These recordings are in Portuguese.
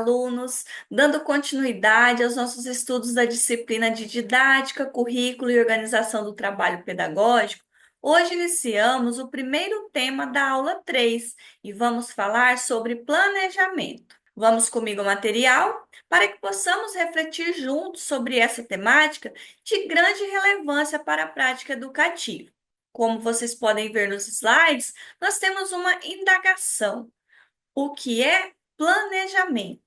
alunos! Dando continuidade aos nossos estudos da disciplina de Didática, Currículo e Organização do Trabalho Pedagógico, hoje iniciamos o primeiro tema da aula 3 e vamos falar sobre planejamento. Vamos comigo ao material para que possamos refletir juntos sobre essa temática de grande relevância para a prática educativa. Como vocês podem ver nos slides, nós temos uma indagação. O que é planejamento?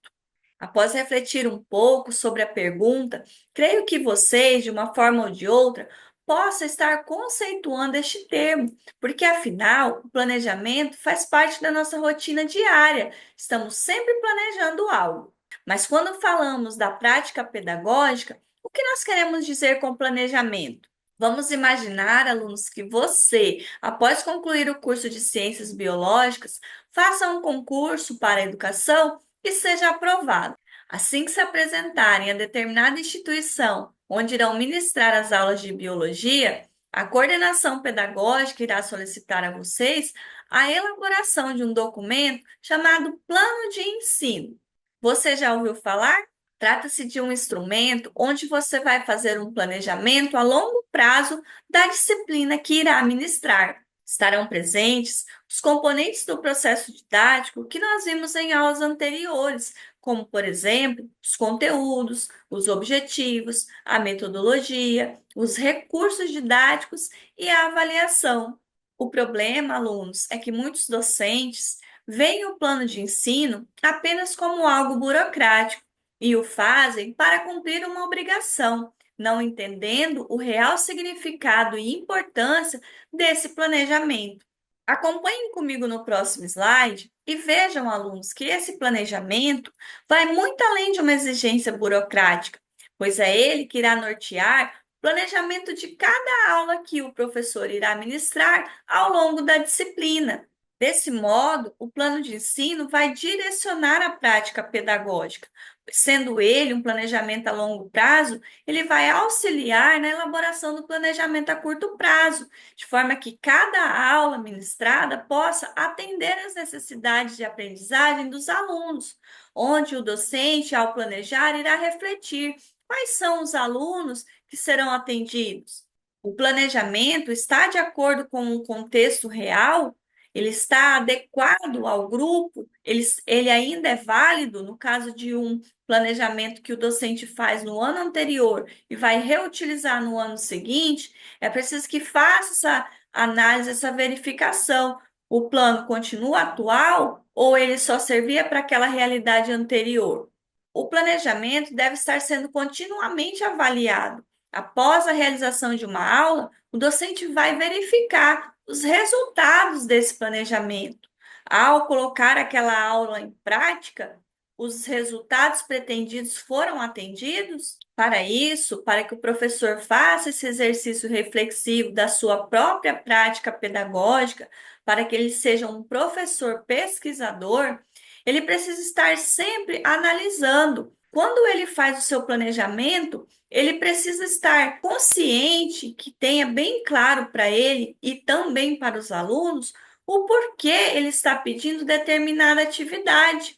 Após refletir um pouco sobre a pergunta, creio que vocês, de uma forma ou de outra, possam estar conceituando este termo, porque afinal, o planejamento faz parte da nossa rotina diária. Estamos sempre planejando algo. Mas quando falamos da prática pedagógica, o que nós queremos dizer com planejamento? Vamos imaginar, alunos, que você, após concluir o curso de Ciências Biológicas, faça um concurso para a educação e seja aprovado. Assim que se apresentarem a determinada instituição onde irão ministrar as aulas de biologia, a coordenação pedagógica irá solicitar a vocês a elaboração de um documento chamado Plano de Ensino. Você já ouviu falar? Trata-se de um instrumento onde você vai fazer um planejamento a longo prazo da disciplina que irá ministrar. Estarão presentes os componentes do processo didático que nós vimos em aulas anteriores, como, por exemplo, os conteúdos, os objetivos, a metodologia, os recursos didáticos e a avaliação. O problema, alunos, é que muitos docentes veem o plano de ensino apenas como algo burocrático e o fazem para cumprir uma obrigação, não entendendo o real significado e importância desse planejamento. Acompanhem comigo no próximo slide e vejam, alunos, que esse planejamento vai muito além de uma exigência burocrática, pois é ele que irá nortear o planejamento de cada aula que o professor irá ministrar ao longo da disciplina. Desse modo, o plano de ensino vai direcionar a prática pedagógica. Sendo ele um planejamento a longo prazo, ele vai auxiliar na elaboração do planejamento a curto prazo, de forma que cada aula ministrada possa atender às necessidades de aprendizagem dos alunos, onde o docente, ao planejar, irá refletir quais são os alunos que serão atendidos. O planejamento está de acordo com o contexto real? Ele está adequado ao grupo? Ele ainda é válido no caso de um planejamento que o docente faz no ano anterior e vai reutilizar no ano seguinte? É preciso que faça essa análise, essa verificação. O plano continua atual ou ele só servia para aquela realidade anterior? O planejamento deve estar sendo continuamente avaliado. Após a realização de uma aula, o docente vai verificar os resultados desse planejamento. Ao colocar aquela aula em prática, os resultados pretendidos foram atendidos? Para isso, para que o professor faça esse exercício reflexivo da sua própria prática pedagógica, para que ele seja um professor pesquisador, ele precisa estar sempre analisando. Quando ele faz o seu planejamento, ele precisa estar consciente, que tenha bem claro para ele e também para os alunos o porquê ele está pedindo determinada atividade.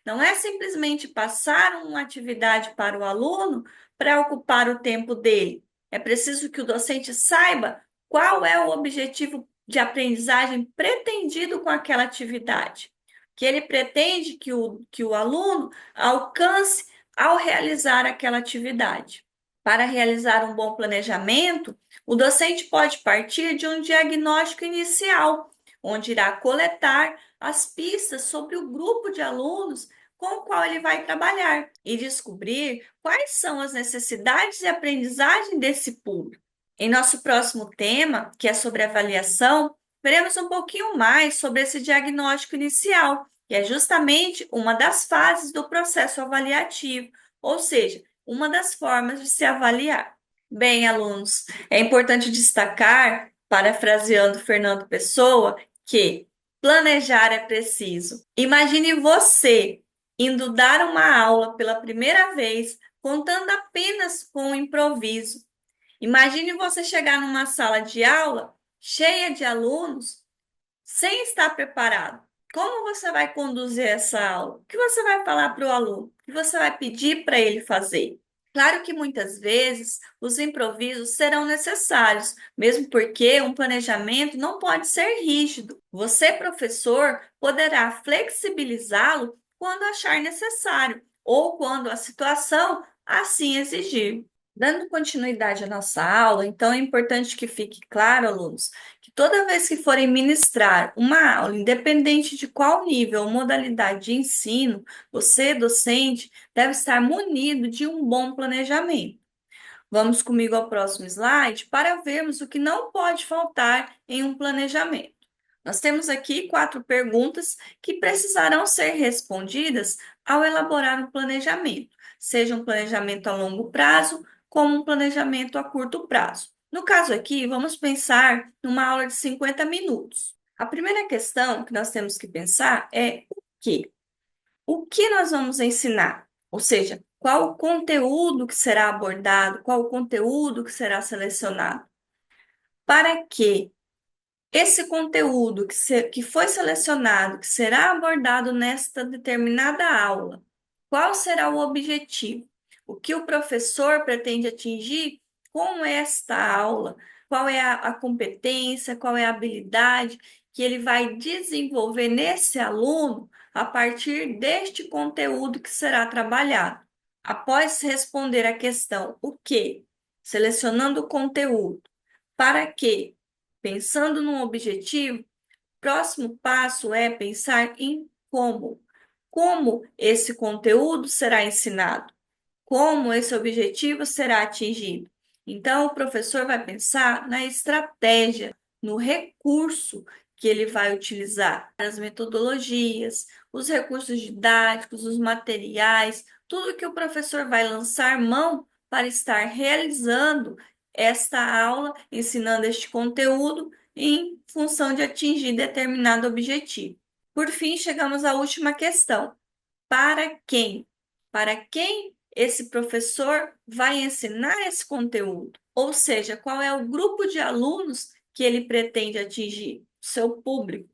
Não é simplesmente passar uma atividade para o aluno para ocupar o tempo dele. É preciso que o docente saiba qual é o objetivo de aprendizagem pretendido com aquela atividade, que ele pretende que o aluno alcance ao realizar aquela atividade. Para realizar um bom planejamento, o docente pode partir de um diagnóstico inicial, onde irá coletar as pistas sobre o grupo de alunos com o qual ele vai trabalhar e descobrir quais são as necessidades de aprendizagem desse público. Em nosso próximo tema, que é sobre avaliação, veremos um pouquinho mais sobre esse diagnóstico inicial, que é justamente uma das fases do processo avaliativo, ou seja, uma das formas de se avaliar. Bem, alunos, é importante destacar, parafraseando Fernando Pessoa, que planejar é preciso. Imagine você indo dar uma aula pela primeira vez, contando apenas com o improviso. Imagine você chegar numa sala de aula cheia de alunos sem estar preparado. Como você vai conduzir essa aula? O que você vai falar para o aluno? O que você vai pedir para ele fazer? Claro que muitas vezes os improvisos serão necessários, mesmo porque um planejamento não pode ser rígido. Você, professor, poderá flexibilizá-lo quando achar necessário ou quando a situação assim exigir. Dando continuidade à nossa aula, então é importante que fique claro, alunos, que toda vez que forem ministrar uma aula, independente de qual nível ou modalidade de ensino, você, docente, deve estar munido de um bom planejamento. Vamos comigo ao próximo slide para vermos o que não pode faltar em um planejamento. Nós temos aqui 4 perguntas que precisarão ser respondidas ao elaborar um planejamento, seja um planejamento a longo prazo, como um planejamento a curto prazo. No caso aqui, vamos pensar numa aula de 50 minutos. A primeira questão que nós temos que pensar é o quê? O que nós vamos ensinar? Ou seja, qual o conteúdo que será abordado, qual o conteúdo que será selecionado? Para que esse conteúdo que foi selecionado, que será abordado nesta determinada aula, qual será o objetivo? O que o professor pretende atingir com esta aula? Qual é a competência, qual é a habilidade que ele vai desenvolver nesse aluno a partir deste conteúdo que será trabalhado? Após responder a questão o que, selecionando o conteúdo, para quê, pensando num objetivo, próximo passo é pensar em como. Como esse conteúdo será ensinado? Como esse objetivo será atingido? Então, o professor vai pensar na estratégia, no recurso que ele vai utilizar, as metodologias, os recursos didáticos, os materiais, tudo que o professor vai lançar mão para estar realizando esta aula, ensinando este conteúdo em função de atingir determinado objetivo. Por fim, chegamos à última questão. Para quem? Para quem esse professor vai ensinar esse conteúdo? Ou seja, qual é o grupo de alunos que ele pretende atingir? O seu público.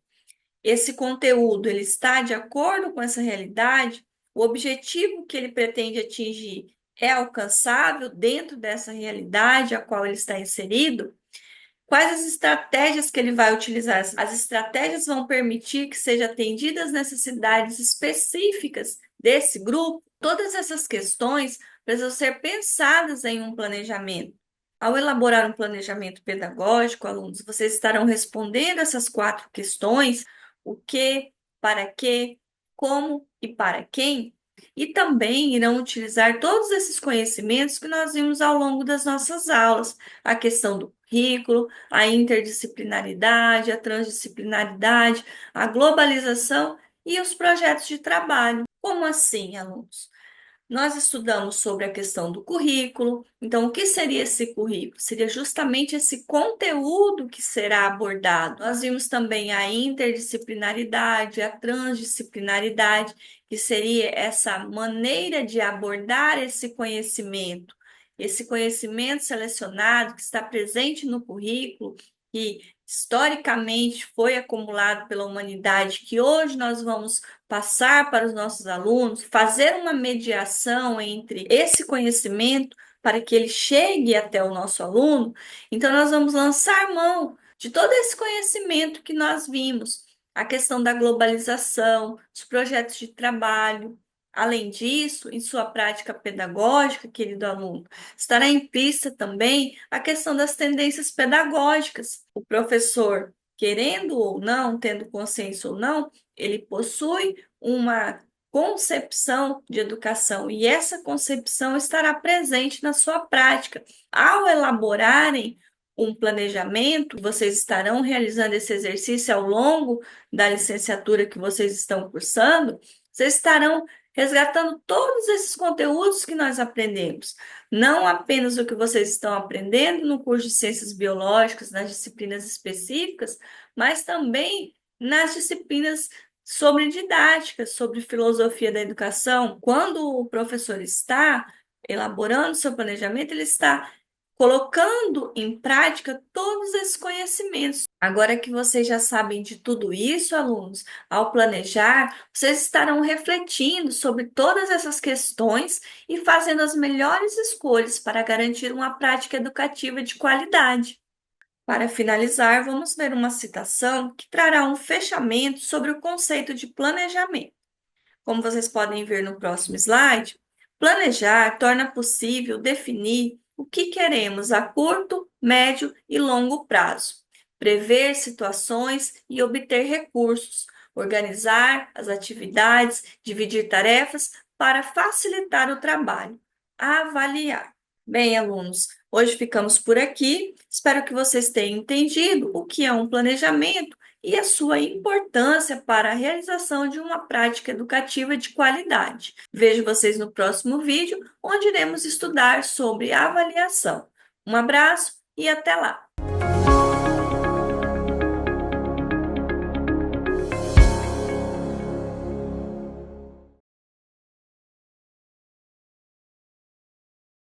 Esse conteúdo, ele está de acordo com essa realidade? O objetivo que ele pretende atingir é alcançável dentro dessa realidade a qual ele está inserido? Quais as estratégias que ele vai utilizar? As estratégias vão permitir que sejam atendidas as necessidades específicas desse grupo? Todas essas questões precisam ser pensadas em um planejamento. Ao elaborar um planejamento pedagógico, alunos, vocês estarão respondendo essas 4 questões: o que, para quê, como e para quem, e também irão utilizar todos esses conhecimentos que nós vimos ao longo das nossas aulas, a questão do currículo, a interdisciplinaridade, a transdisciplinaridade, a globalização e os projetos de trabalho. Como assim, alunos? Nós estudamos sobre a questão do currículo. Então, o que seria esse currículo? Seria justamente esse conteúdo que será abordado. Nós vimos também a interdisciplinaridade, a transdisciplinaridade, que seria essa maneira de abordar esse conhecimento selecionado que está presente no currículo, que historicamente foi acumulado pela humanidade, que hoje nós vamos passar para os nossos alunos, fazer uma mediação entre esse conhecimento para que ele chegue até o nosso aluno. Então, nós vamos lançar mão de todo esse conhecimento que nós vimos, a questão da globalização, os projetos de trabalho. Além disso, em sua prática pedagógica, querido aluno, estará implícita também a questão das tendências pedagógicas. O professor, querendo ou não, tendo consciência ou não, ele possui uma concepção de educação e essa concepção estará presente na sua prática. Ao elaborarem um planejamento, vocês estarão realizando esse exercício ao longo da licenciatura que vocês estão cursando, vocês estarão resgatando todos esses conteúdos que nós aprendemos, não apenas o que vocês estão aprendendo no curso de Ciências Biológicas, nas disciplinas específicas, mas também nas disciplinas sobre didática, sobre filosofia da educação. Quando o professor está elaborando seu planejamento, ele está colocando em prática todos esses conhecimentos. Agora que vocês já sabem de tudo isso, alunos, ao planejar, vocês estarão refletindo sobre todas essas questões e fazendo as melhores escolhas para garantir uma prática educativa de qualidade. Para finalizar, vamos ver uma citação que trará um fechamento sobre o conceito de planejamento. Como vocês podem ver no próximo slide, planejar torna possível definir o que queremos a curto, médio e longo prazo, prever situações e obter recursos, organizar as atividades, dividir tarefas para facilitar o trabalho, avaliar. Bem, alunos, hoje ficamos por aqui. Espero que vocês tenham entendido o que é um planejamento e a sua importância para a realização de uma prática educativa de qualidade. Vejo vocês no próximo vídeo, onde iremos estudar sobre avaliação. Um abraço e até lá!